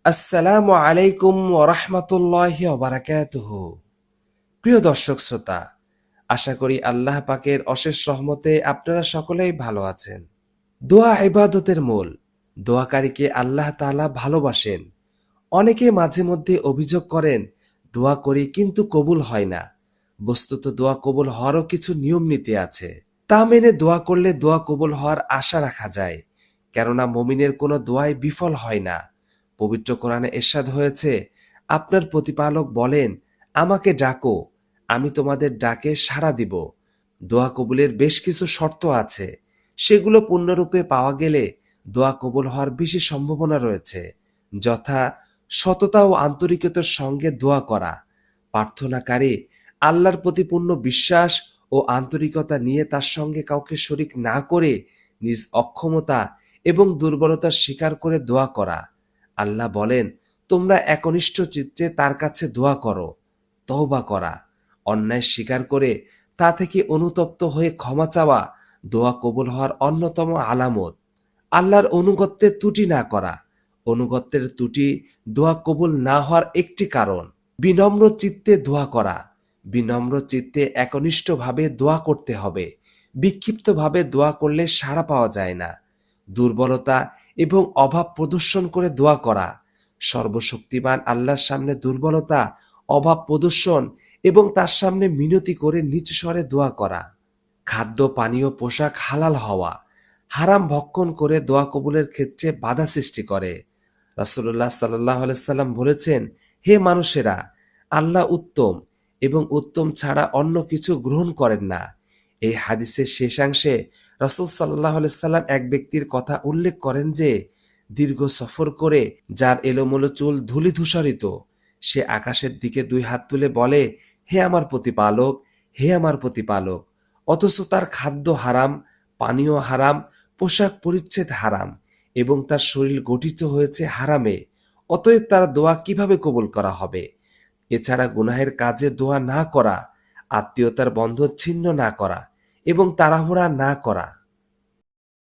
আসসালামু আলাইকুম ওরহমতুল্লাহি ওবারাকাতুহু। প্রিয় দর্শক শ্রোতা, আশা করি আল্লাহ পাকের অশেষ রহমতে আপনারা সকলেই ভালো আছেন। দোয়া ইবাদতের মূল। দোয়াকারীকে আল্লাহ তাআলা ভালোবাসেন। অনেকে মাঝে মধ্যে অভিযোগ করেন, দোয়া করি কিন্তু কবুল হয় না। বস্তুত দোয়া কবুল হওয়ারও কিছু নিয়ম নীতি আছে। তা মেনে দোয়া করলে দোয়া কবুল হওয়ার আশা রাখা যায়। কেননা মুমিনের কোনো দোয়াই বিফল হয় না। পবিত্র কোরআনে ইরশাদ হয়েছে, আপনার প্রতিপালক বলেন, আমাকে ডাকো, আমি তোমাদের ডাকে সাড়া দিব। দোয়া কবুলের বেশ কিছু শর্ত আছে। সেগুলো পূর্ণরূপে পাওয়া গেলে দোয়া কবুল হওয়ার বেশি সম্ভাবনা রয়েছে। যথা, সততা ও আন্তরিকতার সঙ্গে দোয়া করা। প্রার্থনাকারী আল্লাহর প্রতি পূর্ণ বিশ্বাস ও আন্তরিকতা নিয়ে তার সঙ্গে কাউকে শরিক না করে নিজ অক্ষমতা এবং দুর্বলতা স্বীকার করে দোয়া করা। আল্লাহ বলেন, তোমরা একনিষ্ঠ চিত্তে তার কাছে দোয়া করো। তওবা করা, অন্যায় স্বীকার করে তা থেকে অনুতপ্ত হয়ে ক্ষমা চাওয়া দোয়া কবুল হওয়ার অন্যতম আলামত। আল্লাহর অনুগত্যের ত্রুটি না করা, অনুগত্যের ত্রুটি দোয়া কবুল না হওয়ার একটি কারণ। বিনম্র চিত্তে দোয়া করা, বিনম্র চিত্তে একনিষ্ঠভাবে দোয়া করতে হবে। বিক্ষিপ্তভাবে দোয়া করলে সাড়া পাওয়া যায় না। দুর্বলতা এবং অভাব প্রদর্শন করে দোয়া করা, সর্বশক্তিমান আল্লাহর সামনে দুর্বলতা, অভাব প্রদর্শন এবং তার সামনে মিনতি করে নিচু স্বরে দোয়া করা। খাদ্য পানীয় পোশাক হালাল হওয়া, হারাম ভক্ষণ করে দোয়া কবুলের ক্ষেত্রে বাধা সৃষ্টি করে। রাসূলুল্লাহ সাল্লাল্লাহু আলাইহি সাল্লাম বলেছেন, হে মানুষেরা, আল্লাহ উত্তম এবং উত্তম ছাড়া অন্য কিছু গ্রহণ করেন না। এই হাদিসের শেষাংশে রাসূল সাল্লাল্লাহু আলাইহি সাল্লাম এক ব্যক্তির কথা উল্লেখ করেন যে, দীর্ঘ সফর করে যার এলোমেলো চুল ধূলিধূসরিত, সে আকাশের দিকে দুই হাত তুলে বলে, হে আমার প্রতিপালক, হে আমার প্রতিপালক, অথচ তার খাদ্য হারাম, পানীয় হারাম, পোশাক পরিচ্ছেদ হারাম এবং তার শরীর গঠিত হয়েছে হারামে। অতএব তার দোয়া কিভাবে কবুল করা হবে? এছাড়া গুনাহের কাজে দোয়া না করা, আত্মীয়তার বন্ধন ছিন্ন না করা এবং তাড়াহুড়া না করা।